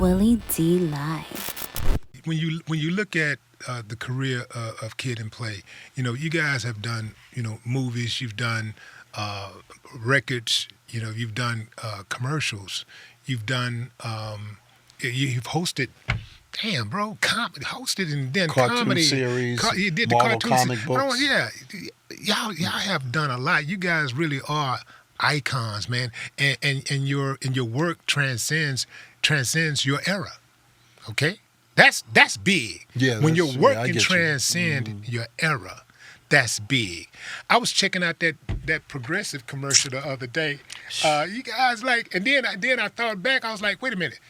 Willie D Live. When you look at the career of Kid and Play, you guys have done movies, you've done records, you've done commercials, you've done you've hosted. Damn, bro, hosted and then Cartoon comedy series, you did the Marvel cartoon comic se- books. Oh yeah, y'all have done a lot. You guys really are icons, man, and your work transcends your era. Okay, that's big. Yeah, When your work I can get you. transcend your era, that's big. I was checking out that Progressive commercial the other day. You guys and then I thought back. I was like, wait a minute.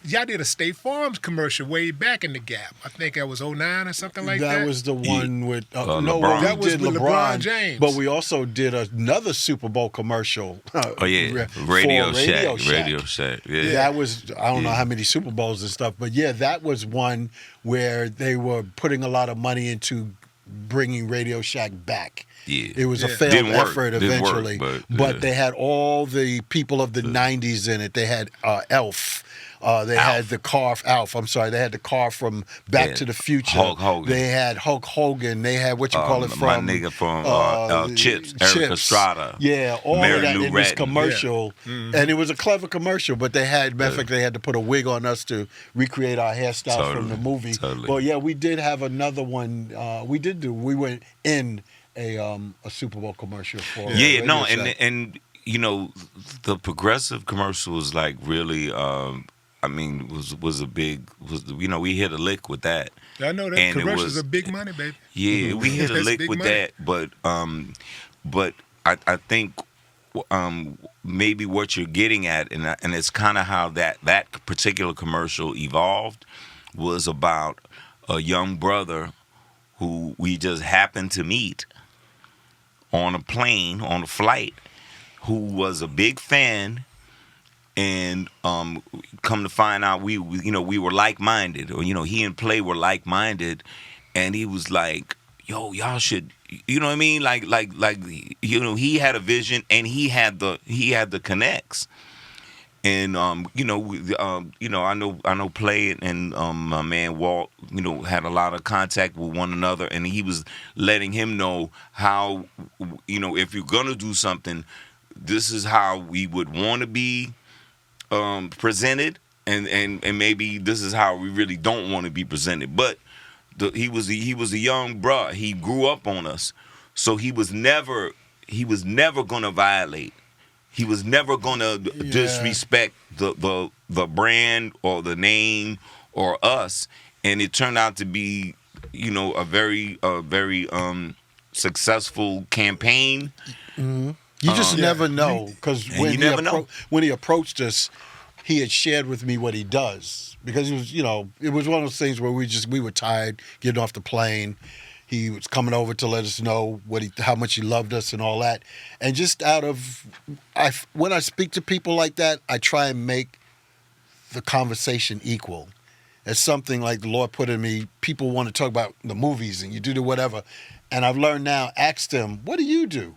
Y'all did a State Farms commercial way back in the Gap. I think that was '09 or something like that. That was the one with LeBron. That was did with LeBron James. But we also did another Super Bowl commercial. Oh yeah, for Radio Shack. Yeah. That was I don't know how many Super Bowls and stuff, but yeah, that was one where they were putting a lot of money into bringing Radio Shack back. Yeah. It was a failed Didn't work. effort Didn't work, eventually, but, yeah. they had all the people of the '90s in it. They had Elf. They had the car, Alf. I'm sorry. They had the car from Back to the Future. Hulk Hogan. They had Hulk Hogan. They had what you call it my from nigga from Chips, Eric Chips. Estrada. Yeah, all Mary of that Lou in this Retton. commercial, and it was a clever commercial. But they had, matter of fact, they had to put a wig on us to recreate our hairstyles from the movie. Totally. Well, yeah, we did have another one. We went in a Super Bowl commercial for. Radio Shack. and the Progressive commercial was like really. Was a big we hit a lick with that. I know that and commercials are big money, baby. Yeah, we hit a That's lick big with money. that, but I think maybe what you're getting at, and it's kind of how that particular commercial evolved, was about a young brother who we just happened to meet on a plane, on a flight, who was a big fan. And come to find out, we were like-minded, or he and Play were like-minded, and he was like, "Yo, y'all should," you know what I mean? Like, he had a vision, and he had the connects, and I know Play and my man Walt, had a lot of contact with one another, and he was letting him know how, if you're gonna do something, this is how we would want to be. Presented, and maybe this is how we really don't want to be presented. But he was a young bruh. He grew up on us, so he was never gonna violate. He was never gonna disrespect the brand or the name or us. And it turned out to be a very successful campaign. Mm-hmm. You just never know, because when he approached us, he had shared with me what he does, because it was one of those things where we were tired getting off the plane. He was coming over to let us know how much he loved us and all that, and just when I speak to people like that, I try and make the conversation equal. It's something like the Lord put in me. People want to talk about the movies and you do the whatever, and I've learned now. Ask them, what do you do?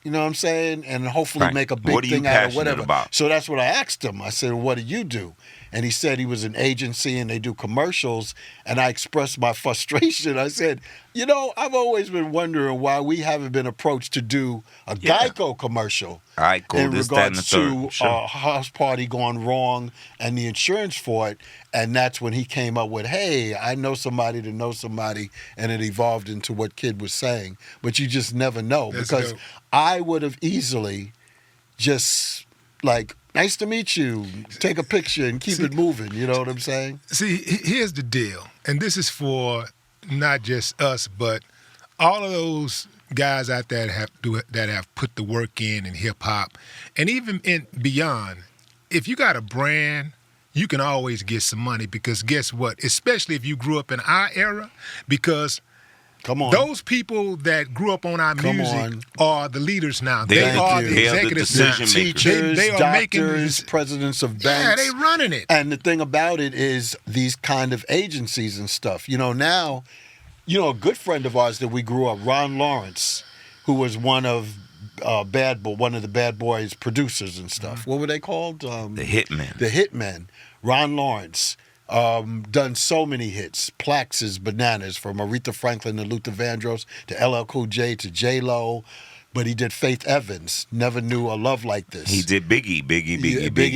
You know what I'm saying? And hopefully make a big thing out of whatever. About? So that's what I asked him. I said, what do you do? And he said he was an agency and they do commercials. And I expressed my frustration. I said, I've always been wondering why we haven't been approached to do a Geico commercial. All right, cool. In this, that, and the regards third. to Sure. a house party gone wrong and the insurance for it. And that's when he came up with, hey, I know somebody to know somebody. And it evolved into what Kid was saying. But you just never know. That's because dope. I would have easily just nice to meet you, take a picture and keep it moving. You know what I'm saying? See, here's the deal, and this is for not just us, but all of those guys out there that have put the work in hip hop, and even beyond. If you got a brand, you can always get some money, because guess what? Especially if you grew up in our era, because Come on. those people that grew up on our music are the leaders now. They Thank are you. the They are the executives now. decision makers. Teachers, They are making doctors, presidents of Yeah, banks. they running it. And the thing about it is these kind of agencies and stuff. Now, a good friend of ours that we grew up, Ron Lawrence, who was one of one of the Bad Boys producers and stuff. What were they called? The Hitmen. The Hitmen. Ron Lawrence. Done so many hits. Plaques is bananas, from Aretha Franklin to Luther Vandross to LL Cool J to J-Lo. But he did Faith Evans. Never knew a love like this. He did Biggie.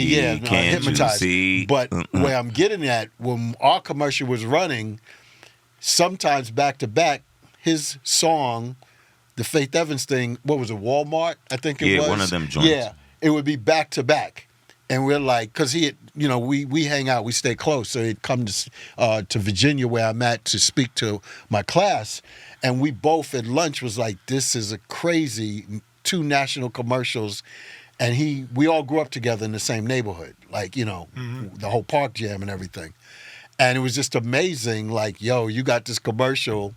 Yeah, Can't Hypnotized. You see? But where I'm getting at, when our commercial was running, sometimes back to back, his song, the Faith Evans thing, what was it, Walmart? I think it was. Yeah, one of them joints. Yeah, it would be back to back. And we're like, because he had, we hang out, we stay close. So he'd come to Virginia, where I'm at, to speak to my class. And we both at lunch was like, this is a crazy 2 national commercials. And we all grew up together in the same neighborhood, like, the whole Park Jam and everything. And it was just amazing, like, yo, you got this commercial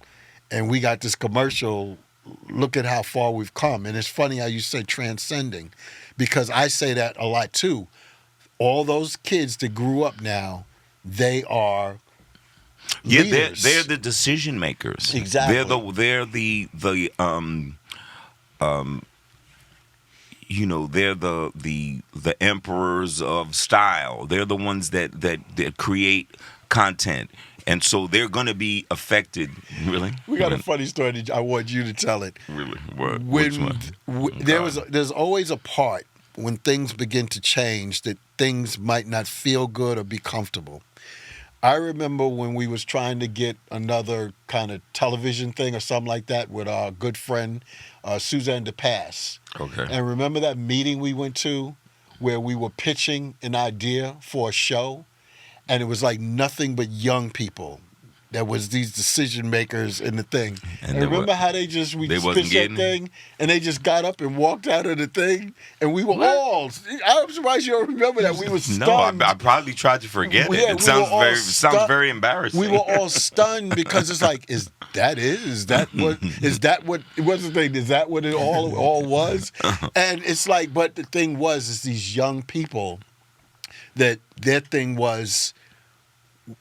and we got this commercial. Look at how far we've come. And it's funny how you say transcending, because I say that a lot too. All those kids that grew up now, they are leaders. They're the decision makers. Exactly. They're the emperors of style. They're the ones that create content. And so they're going to be affected. Really? We got a funny story that I want you to tell it. Really? What? Which one? There's always a part when things begin to change that things might not feel good or be comfortable. I remember when we was trying to get another kind of television thing or something like that with our good friend Suzanne DePass. Okay. And remember that meeting we went to where we were pitching an idea for a show? And it was like nothing but young people. There was these decision makers in the thing. And remember how we pitched that thing, and they just got up and walked out of the thing, and we were all. I'm surprised you don't remember that. We were stunned. No, I probably tried to forget it. It sounds very embarrassing. We were all stunned because it's like, is that what it was the thing? Is that what it all was? And it's like, but the thing is these young people that their thing was,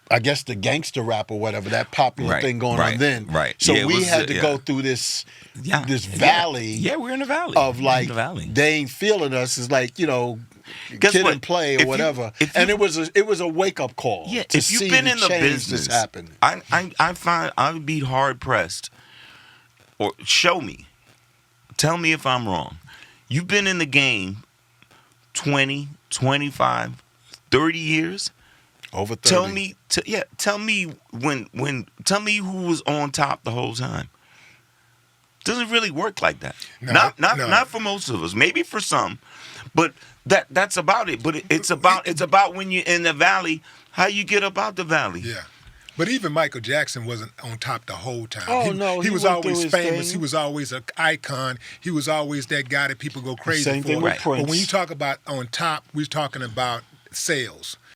I guess, the gangster rap or whatever, that popular thing going on then. Right. So we had to go through this valley. Yeah, we're in the valley. Of like, they ain't feeling us. It's like, Kid and Play or whatever. And it was a wake up call. Yeah, to if you've see been the in the change business, that's happened. I find I would be hard pressed. Or show me. Tell me if I'm wrong. You've been in the game 20, 25, 30 years. Over 30. Tell me tell me who was on top the whole time. Doesn't really work like that. No, not for most of us. Maybe for some, but that's about it. But it's about when you're in the valley, how you get up out the valley. Yeah. But even Michael Jackson wasn't on top the whole time. Oh, no. He was always famous. He was always an icon. He was always that guy that people go crazy Same for. thing with Prince. But when you talk about on top, we're talking about sales.